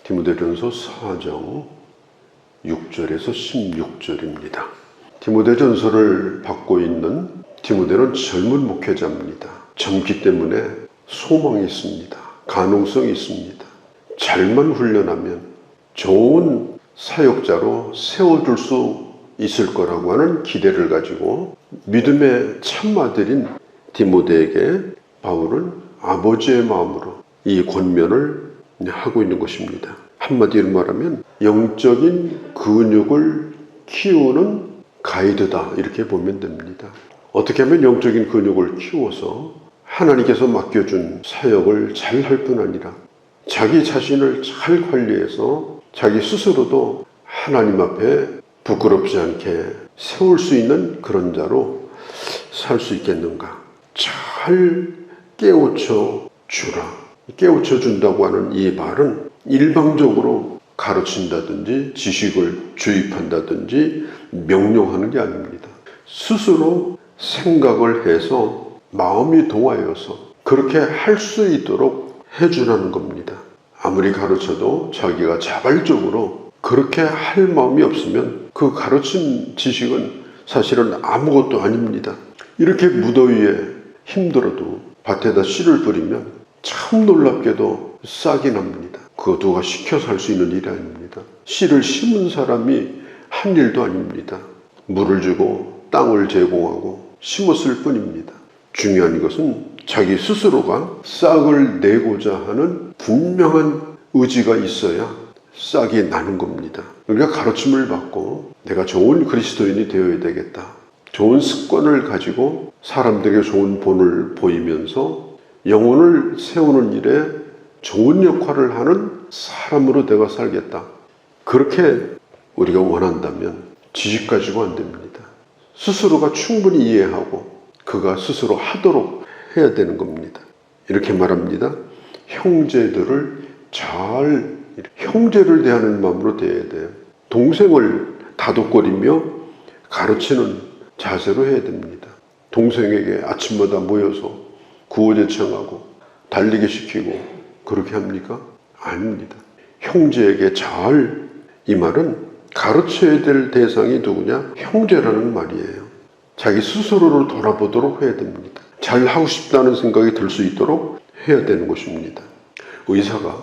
디모데전서 4장 6절에서 16절입니다. 디모데전서를 받고 있는 디모데는 젊은 목회자입니다. 젊기 때문에 소망이 있습니다. 가능성이 있습니다. 잘만 훈련하면 좋은 사역자로 세워줄 수 있을 거라고 하는 기대를 가지고 믿음의 참아들인 디모데에게 바울은 아버지의 마음으로 이 권면을 하고 있는 것입니다. 한마디로 말하면 영적인 근육을 키우는 가이드다, 이렇게 보면 됩니다. 어떻게 하면 영적인 근육을 키워서 하나님께서 맡겨준 사역을 잘 할 뿐 아니라 자기 자신을 잘 관리해서 자기 스스로도 하나님 앞에 부끄럽지 않게 세울 수 있는 그런 자로 살 수 있겠는가. 잘 깨우쳐 주라. 깨우쳐 준다고 하는 이 말은 일방적으로 가르친다든지 지식을 주입한다든지 명령하는 게 아닙니다. 스스로 생각을 해서 마음이 동하여서 그렇게 할 수 있도록 해주라는 겁니다. 아무리 가르쳐도 자기가 자발적으로 그렇게 할 마음이 없으면 그 가르친 지식은 사실은 아무것도 아닙니다. 이렇게 무더위에 힘들어도 밭에다 씨를 뿌리면 참 놀랍게도 싹이 납니다. 그거 누가 시켜서 할 수 있는 일이 아닙니다. 씨를 심은 사람이 한 일도 아닙니다. 물을 주고 땅을 제공하고 심었을 뿐입니다. 중요한 것은 자기 스스로가 싹을 내고자 하는 분명한 의지가 있어야 싹이 나는 겁니다. 우리가 가르침을 받고 내가 좋은 그리스도인이 되어야 되겠다. 좋은 습관을 가지고 사람들에게 좋은 본을 보이면서 영혼을 세우는 일에 좋은 역할을 하는 사람으로 내가 살겠다. 그렇게 우리가 원한다면 지식 가지고 안 됩니다. 스스로가 충분히 이해하고 그가 스스로 하도록 해야 되는 겁니다. 이렇게 말합니다. 형제들을 잘 형제를 대하는 마음으로 대해야 돼요. 동생을 다독거리며 가르치는 자세로 해야 됩니다. 동생에게 아침마다 모여서 구호제청하고 달리기 시키고 그렇게 합니까? 아닙니다. 형제에게 잘, 이 말은 가르쳐야 될 대상이 누구냐? 형제라는 말이에요. 자기 스스로를 돌아보도록 해야 됩니다. 잘 하고 싶다는 생각이 들 수 있도록 해야 되는 것입니다. 의사가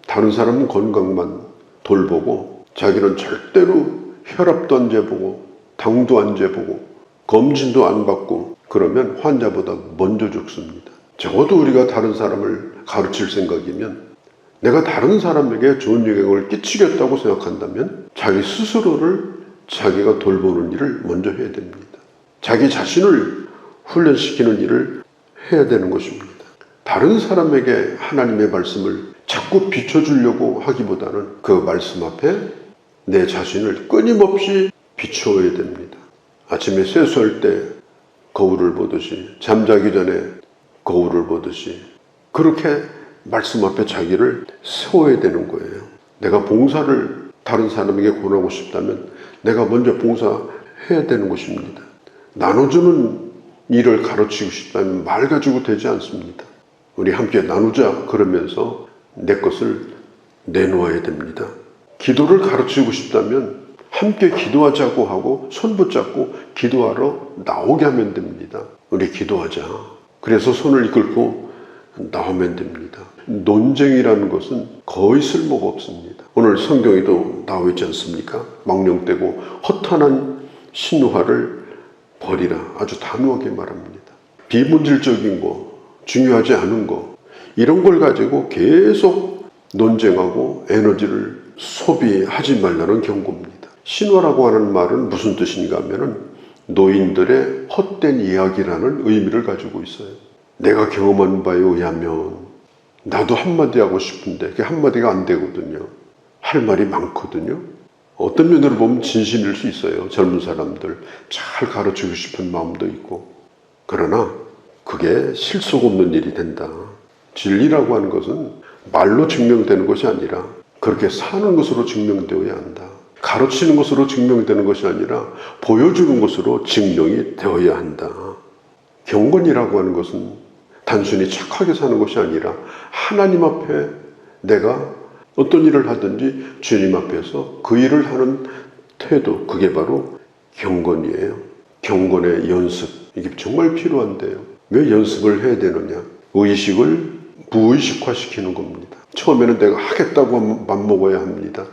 다른 사람 건강만 돌보고 자기는 절대로 혈압도 안 재보고 당도 안 재보고 검진도 안 받고 그러면 환자보다 먼저 죽습니다. 적어도 우리가 다른 사람을 가르칠 생각이면 내가 다른 사람에게 좋은 영향을 끼치겠다고 생각한다면 자기 스스로를 자기가 돌보는 일을 먼저 해야 됩니다. 자기 자신을 훈련시키는 일을 해야 되는 것입니다. 다른 사람에게 하나님의 말씀을 자꾸 비춰주려고 하기보다는 그 말씀 앞에 내 자신을 끊임없이 비추어야 됩니다. 아침에 세수할 때 거울을 보듯이 잠자기 전에 거울을 보듯이 그렇게 말씀 앞에 자기를 세워야 되는 거예요. 내가 봉사를 다른 사람에게 권하고 싶다면 내가 먼저 봉사해야 되는 것입니다. 나눠주는 일을 가르치고 싶다면 말 가지고 되지 않습니다. 우리 함께 나누자 그러면서 내 것을 내놓아야 됩니다. 기도를 가르치고 싶다면 함께 기도하자고 하고 손 붙잡고 기도하러 나오게 하면 됩니다. 우리 기도하자. 그래서 손을 이끌고 나오면 됩니다. 논쟁이라는 것은 거의 쓸모가 없습니다. 오늘 성경에도 나와 있지 않습니까? 망령되고 허탄한 신화를 버리라. 아주 단호하게 말합니다. 비본질적인 거, 중요하지 않은 거, 이런 걸 가지고 계속 논쟁하고 에너지를 소비하지 말라는 경고입니다. 신화라고 하는 말은 무슨 뜻인가 하면은 노인들의 헛된 이야기라는 의미를 가지고 있어요. 내가 경험한 바에 의하면 나도 한마디 하고 싶은데 그게 한마디가 안 되거든요. 할 말이 많거든요. 어떤 면으로 보면 진심일 수 있어요. 젊은 사람들 잘 가르치고 싶은 마음도 있고. 그러나 그게 실속 없는 일이 된다. 진리라고 하는 것은 말로 증명되는 것이 아니라 그렇게 사는 것으로 증명되어야 한다. 가르치는 것으로 증명되는 것이 아니라 보여주는 것으로 증명이 되어야 한다. 경건이라고 하는 것은 단순히 착하게 사는 것이 아니라 하나님 앞에 내가 어떤 일을 하든지 주님 앞에서 그 일을 하는 태도, 그게 바로 경건이에요. 경건의 연습, 이게 정말 필요한데요. 왜 연습을 해야 되느냐? 의식을 무의식화시키는 겁니다. 처음에는 내가 하겠다고 맘먹어야 합니다.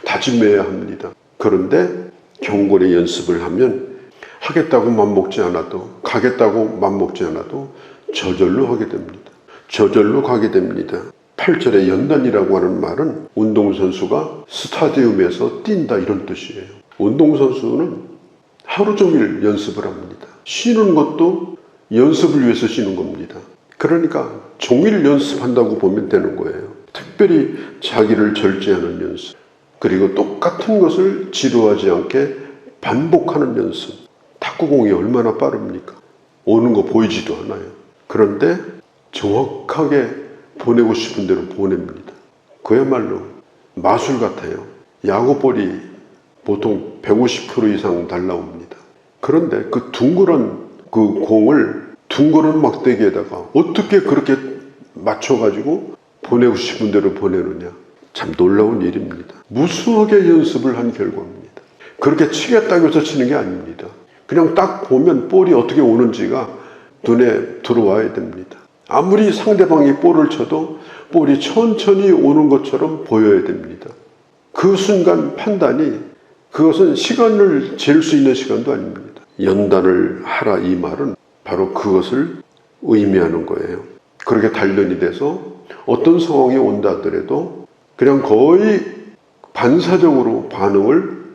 다짐해야 합니다. 그런데 경건의 연습을 하면 하겠다고 맘먹지 않아도, 가겠다고 맘먹지 않아도 저절로 하게 됩니다. 저절로 가게 됩니다. 8절의 연단이라고 하는 말은 운동선수가 스타디움에서 뛴다, 이런 뜻이에요. 운동선수는 하루 종일 연습을 합니다. 쉬는 것도 연습을 위해서 쉬는 겁니다. 그러니까 종일 연습한다고 보면 되는 거예요. 특별히 자기를 절제하는 연습, 그리고 똑같은 것을 지루하지 않게 반복하는 연습. 탁구공이 얼마나 빠릅니까? 오는 거 보이지도 않아요. 그런데 정확하게 보내고 싶은 대로 보냅니다. 그야말로 마술 같아요. 야구볼이 보통 150km 이상 날라옵니다. 그런데 그 둥그런 그 공을 둥그런 막대기에다가 어떻게 그렇게 맞춰가지고 보내고 싶은 대로 보내느냐. 참 놀라운 일입니다. 무수하게 연습을 한 결과입니다. 그렇게 치겠다고 해서 치는 게 아닙니다. 그냥 딱 보면 볼이 어떻게 오는지가 눈에 들어와야 됩니다. 아무리 상대방이 볼을 쳐도 볼이 천천히 오는 것처럼 보여야 됩니다. 그 순간 판단이, 그것은 시간을 잴 수 있는 시간도 아닙니다. 연단을 하라, 이 말은 바로 그것을 의미하는 거예요. 그렇게 단련이 돼서 어떤 상황이 온다 하더라도 그냥 거의 반사적으로 반응을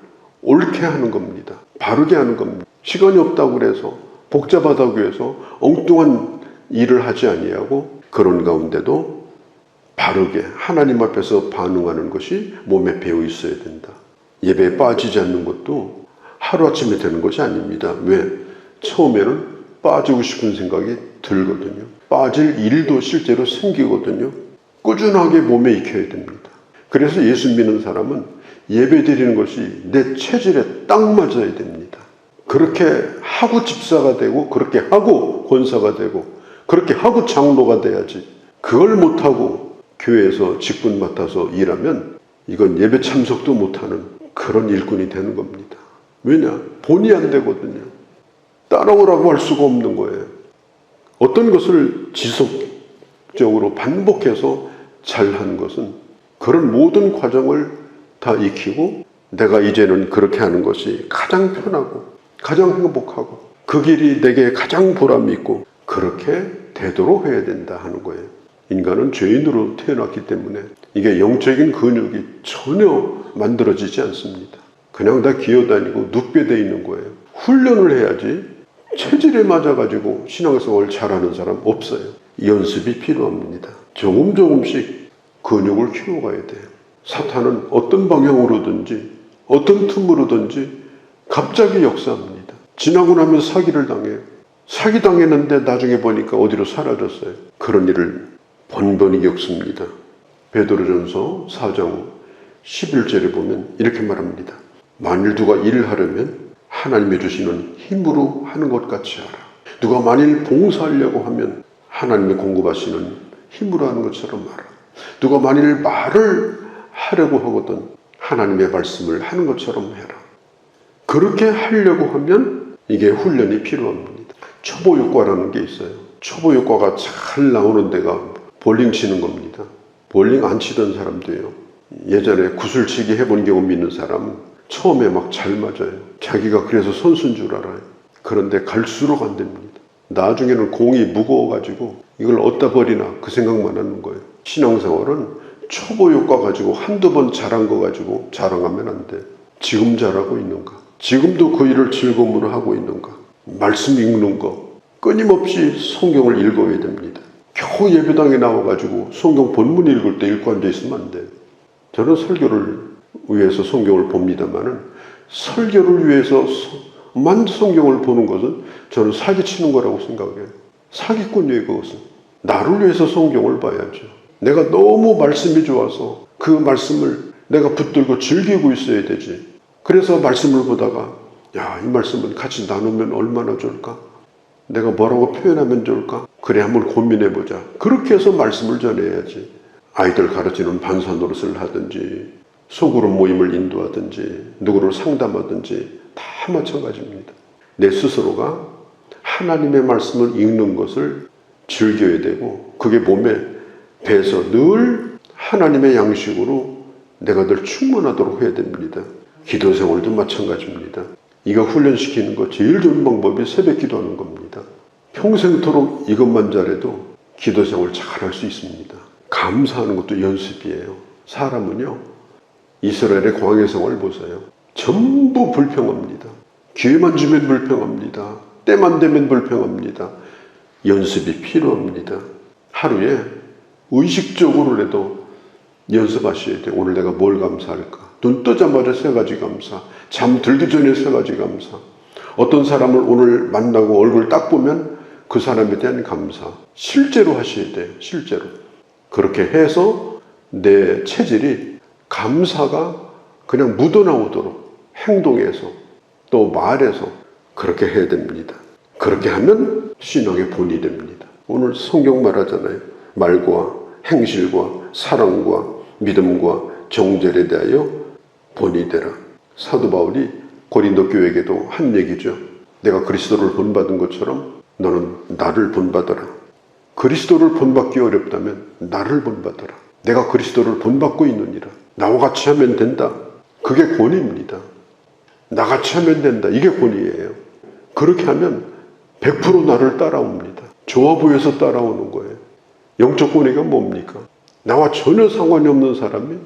옳게 하는 겁니다. 바르게 하는 겁니다. 시간이 없다고 그래서, 복잡하다고 해서 엉뚱한 일을 하지 아니하고, 그런 가운데도 바르게 하나님 앞에서 반응하는 것이 몸에 배어 있어야 된다. 예배에 빠지지 않는 것도 하루아침에 되는 것이 아닙니다. 왜? 처음에는 빠지고 싶은 생각이 들거든요. 빠질 일도 실제로 생기거든요. 꾸준하게 몸에 익혀야 됩니다. 그래서 예수 믿는 사람은 예배 드리는 것이 내 체질에 딱 맞아야 됩니다. 그렇게 하고 집사가 되고, 그렇게 하고 권사가 되고, 그렇게 하고 장로가 돼야지. 그걸 못하고 교회에서 직분 맡아서 일하면 이건 예배 참석도 못하는 그런 일꾼이 되는 겁니다. 왜냐? 본의 안 되거든요. 따라오라고 할 수가 없는 거예요. 어떤 것을 지속적으로 반복해서 잘하는 것은 그런 모든 과정을 다 익히고, 내가 이제는 그렇게 하는 것이 가장 편하고 가장 행복하고 그 길이 내게 가장 보람이 있고, 그렇게 되도록 해야 된다 하는 거예요. 인간은 죄인으로 태어났기 때문에 이게 영적인 근육이 전혀 만들어지지 않습니다. 그냥 다 기어다니고 눕게돼 있는 거예요. 훈련을 해야지. 체질에 맞아가지고 신앙생활을 잘하는 사람 없어요. 연습이 필요합니다. 조금씩 근육을 키워가야 돼요. 사탄은 어떤 방향으로든지 어떤 틈으로든지 갑자기 역사합니다. 지나고 나면 사기를 당해요. 사기당했는데 나중에 보니까 어디로 사라졌어요. 그런 일을 번번이 겪습니다. 베드로전서 4장 11절에 보면 이렇게 말합니다. 만일 누가 일을 하려면 하나님이 주시는 힘으로 하는 것 같이 하라. 누가 만일 봉사하려고 하면 하나님이 공급하시는 힘으로 하는 것처럼 하라. 누가 만일 말을 하려고 하거든 하나님의 말씀을 하는 것처럼 해라. 그렇게 하려고 하면 이게 훈련이 필요합니다. 초보효과라는 게 있어요. 초보효과가 잘 나오는 데가 볼링 치는 겁니다. 볼링 안 치던 사람도요, 예전에 구슬치기 해본 경험 있는 사람은 처음에 막 잘 맞아요. 자기가 그래서 선수인 줄 알아요. 그런데 갈수록 안 됩니다. 나중에는 공이 무거워가지고 이걸 어디다 버리나 그 생각만 하는 거예요. 신앙생활은 초보 효과 가지고 한두 번 잘한 거 가지고 자랑하면 안 돼. 지금 잘하고 있는가? 지금도 그 일을 즐거움으로 하고 있는가? 말씀 읽는 거 끊임없이 성경을 읽어야 됩니다. 겨우 예배당에 나와가지고 성경 본문 읽을 때 읽고 앉아있으면 안 돼. 저는 설교를 위해서 성경을 봅니다만은 설교를 위해서만 성경을 보는 것은 저는 사기치는 거라고 생각해요. 사기꾼이에요. 그것은. 나를 위해서 성경을 봐야죠. 내가 너무 말씀이 좋아서 그 말씀을 내가 붙들고 즐기고 있어야 되지. 그래서 말씀을 보다가 야, 이 말씀은 같이 나누면 얼마나 좋을까? 내가 뭐라고 표현하면 좋을까? 그래, 한번 고민해보자. 그렇게 해서 말씀을 전해야지. 아이들 가르치는 반사 노릇을 하든지 소그룹 모임을 인도하든지 누구를 상담하든지 다 마찬가지입니다. 내 스스로가 하나님의 말씀을 읽는 것을 즐겨야 되고 그게 몸에 배서 늘 하나님의 양식으로 내가 늘 충만하도록 해야 됩니다. 기도 생활도 마찬가지입니다. 이거 훈련시키는 거 제일 좋은 방법이 새벽 기도하는 겁니다. 평생토록 이것만 잘해도 기도 생활 잘할 수 있습니다. 감사하는 것도 연습이에요. 사람은요, 이스라엘의 광야 생활 보세요. 전부 불평합니다. 기회만 주면 불평합니다. 때만 되면 불평합니다. 연습이 필요합니다. 하루에 의식적으로라도 연습하셔야 돼요. 오늘 내가 뭘 감사할까? 눈 뜨자마자 3가지 감사. 잠 들기 전에 3가지 감사. 어떤 사람을 오늘 만나고 얼굴 딱 보면 그 사람에 대한 감사. 실제로 하셔야 돼요. 실제로. 그렇게 해서 내 체질이 감사가 그냥 묻어나오도록 행동에서 또 말에서 그렇게 해야 됩니다. 그렇게 하면 신앙의 본이 됩니다. 오늘 성경 말하잖아요. 말과 행실과 사랑과 믿음과 정절에 대하여 본이 되라. 사도 바울이 고린도 교회에게도 한 얘기죠. 내가 그리스도를 본받은 것처럼 너는 나를 본받아라. 그리스도를 본받기 어렵다면 나를 본받아라. 내가 그리스도를 본받고 있느니라. 나와 같이 하면 된다. 그게 권위입니다. 나같이 하면 된다. 이게 권위예요. 그렇게 하면 100% 나를 따라옵니다. 좋아 보여서 따라오는 거예요. 영적 권위가 뭡니까? 나와 전혀 상관이 없는 사람이,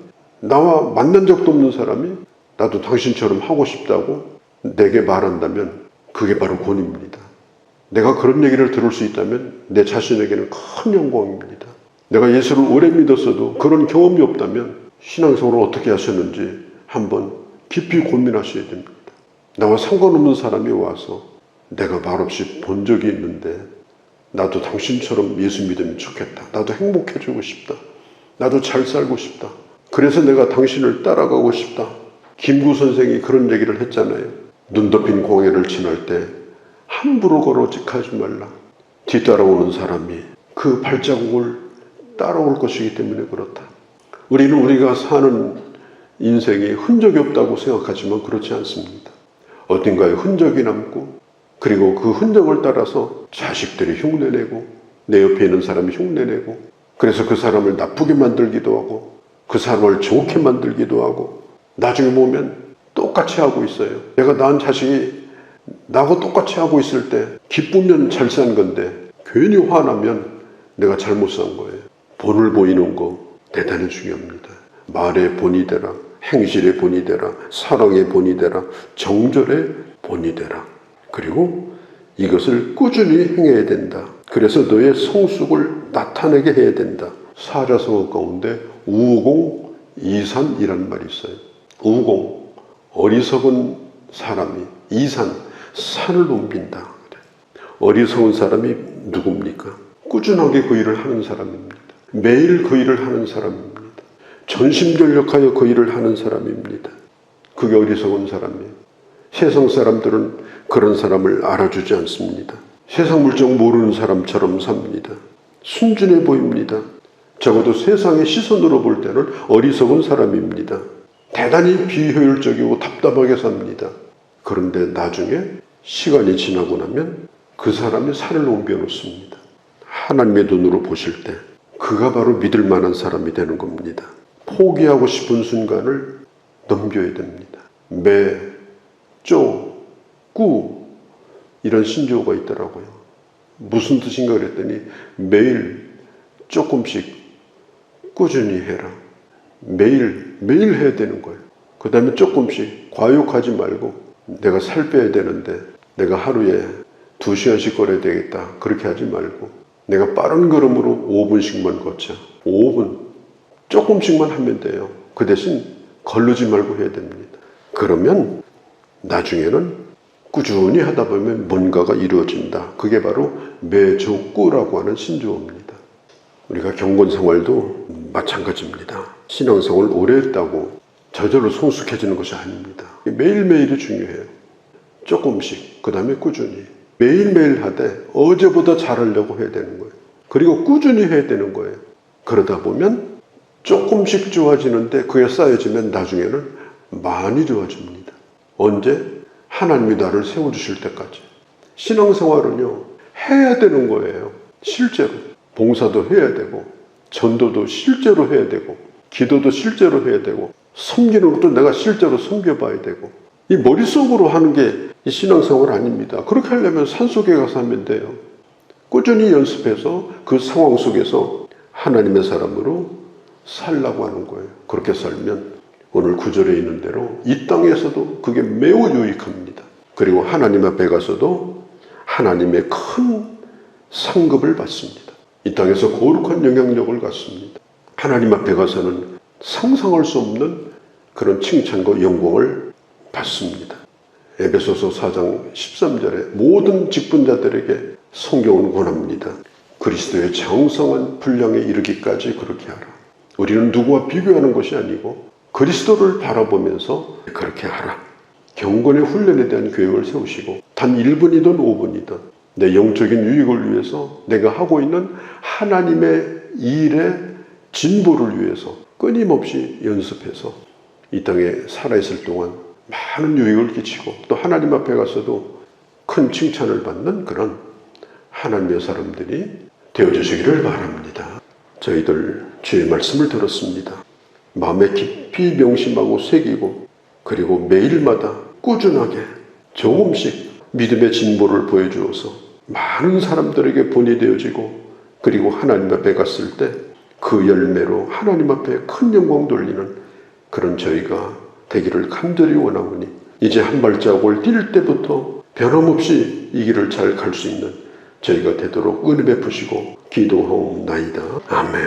나와 만난 적도 없는 사람이 나도 당신처럼 하고 싶다고 내게 말한다면 그게 바로 권위입니다. 내가 그런 얘기를 들을 수 있다면 내 자신에게는 큰 영광입니다. 내가 예수를 오래 믿었어도 그런 경험이 없다면 신앙생활을 어떻게 하셨는지 한번 깊이 고민하셔야 됩니다. 나와 상관없는 사람이 와서 내가 말없이 본 적이 있는데 나도 당신처럼 예수 믿으면 좋겠다. 나도 행복해지고 싶다. 나도 잘 살고 싶다. 그래서 내가 당신을 따라가고 싶다. 김구 선생이 그런 얘기를 했잖아요. 눈 덮인 광야를 지날 때 함부로 걸어직하지 말라. 뒤따라오는 사람이 그 발자국을 따라올 것이기 때문에 그렇다. 우리는 우리가 사는 인생에 흔적이 없다고 생각하지만 그렇지 않습니다. 어딘가에 흔적이 남고 그리고 그 흔적을 따라서 자식들이 흉내내고 내 옆에 있는 사람이 흉내내고 그래서 그 사람을 나쁘게 만들기도 하고 그 사람을 좋게 만들기도 하고 나중에 보면 똑같이 하고 있어요. 내가 낳은 자식이 나하고 똑같이 하고 있을 때 기쁘면 잘 산 건데 괜히 화나면 내가 잘못 산 거예요. 본을 보이는 거 대단히 중요합니다. 말의 본이 되라. 행실의 본이 되라. 사랑의 본이 되라. 정절의 본이 되라. 그리고 이것을 꾸준히 행해야 된다. 그래서 너의 성숙을 나타내게 해야 된다. 사자성어 가운데 우공 이산이라는 말이 있어요. 우공, 어리석은 사람이, 이산, 산을 옮긴다. 어리석은 사람이 누굽니까? 꾸준하게 그 일을 하는 사람입니다. 매일 그 일을 하는 사람입니다. 전심전력하여 그 일을 하는 사람입니다. 그게 어리석은 사람이에요. 세상 사람들은 그런 사람을 알아주지 않습니다. 세상 물정 모르는 사람처럼 삽니다. 순진해 보입니다. 적어도 세상의 시선으로 볼 때는 어리석은 사람입니다. 대단히 비효율적이고 답답하게 삽니다. 그런데 나중에 시간이 지나고 나면 그 사람이 산을 옮겨 놓습니다. 하나님의 눈으로 보실 때 그가 바로 믿을 만한 사람이 되는 겁니다. 포기하고 싶은 순간을 넘겨야 됩니다. 매, 쪼, 꾸 이런 신조어가 있더라고요. 무슨 뜻인가 그랬더니 매일 조금씩 꾸준히 해라. 매일 해야 되는 거예요. 그 다음에 조금씩 과욕하지 말고 내가 살 빼야 되는데 내가 하루에 2시간씩 걸어야 되겠다. 그렇게 하지 말고 내가 빠른 걸음으로 5분씩만 걷자. 5분 조금씩만 하면 돼요. 그 대신 거르지 말고 해야 됩니다. 그러면 나중에는 꾸준히 하다 보면 뭔가가 이루어진다. 그게 바로 매족구라고 하는 신조어입니다. 우리가 경건 생활도 마찬가지입니다. 신앙생활을 오래 했다고 저절로 성숙해지는 것이 아닙니다. 매일매일이 중요해요. 조금씩, 그 다음에 꾸준히. 매일매일 하되 어제보다 잘하려고 해야 되는 거예요. 그리고 꾸준히 해야 되는 거예요. 그러다 보면 조금씩 좋아지는데 그게 쌓여지면 나중에는 많이 좋아집니다. 언제? 하나님이 나를 세워주실 때까지. 신앙생활은요, 해야 되는 거예요. 실제로. 봉사도 해야 되고, 전도도 실제로 해야 되고, 기도도 실제로 해야 되고, 섬기는 것도 내가 실제로 섬겨봐야 되고, 이 머릿속으로 하는 게 이 신앙생활 아닙니다. 그렇게 하려면 산속에 가서 하면 돼요. 꾸준히 연습해서 그 상황 속에서 하나님의 사람으로 살라고 하는 거예요. 그렇게 살면 오늘 구절에 있는 대로 이 땅에서도 그게 매우 유익합니다. 그리고 하나님 앞에 가서도 하나님의 큰 상급을 받습니다. 이 땅에서 거룩한 영향력을 갖습니다. 하나님 앞에 가서는 상상할 수 없는 그런 칭찬과 영광을 받습니다. 에베소서 4장 13절에 모든 직분자들에게 성경은 권합니다. 그리스도의 장성한 분량에 이르기까지 그렇게 하라. 우리는 누구와 비교하는 것이 아니고 그리스도를 바라보면서 그렇게 하라. 경건의 훈련에 대한 계획을 세우시고 단 1분이든 5분이든 내 영적인 유익을 위해서 내가 하고 있는 하나님의 일의 진보를 위해서 끊임없이 연습해서 이 땅에 살아있을 동안 많은 유익을 끼치고 또 하나님 앞에 가서도 큰 칭찬을 받는 그런 하나님의 사람들이 되어주시기를 바랍니다. 저희들 주의 말씀을 들었습니다. 마음에 깊이 명심하고 새기고 그리고 매일마다 꾸준하게 조금씩 믿음의 진보를 보여주어서 많은 사람들에게 본이 되어지고 그리고 하나님 앞에 갔을 때 그 열매로 하나님 앞에 큰 영광 돌리는 그런 저희가 되기를 간절히 원하오니 이제 한 발자국을 뛸 때부터 변함없이 이 길을 잘 갈 수 있는 저희가 되도록 은혜 베푸시고 기도하옵나이다. 아멘.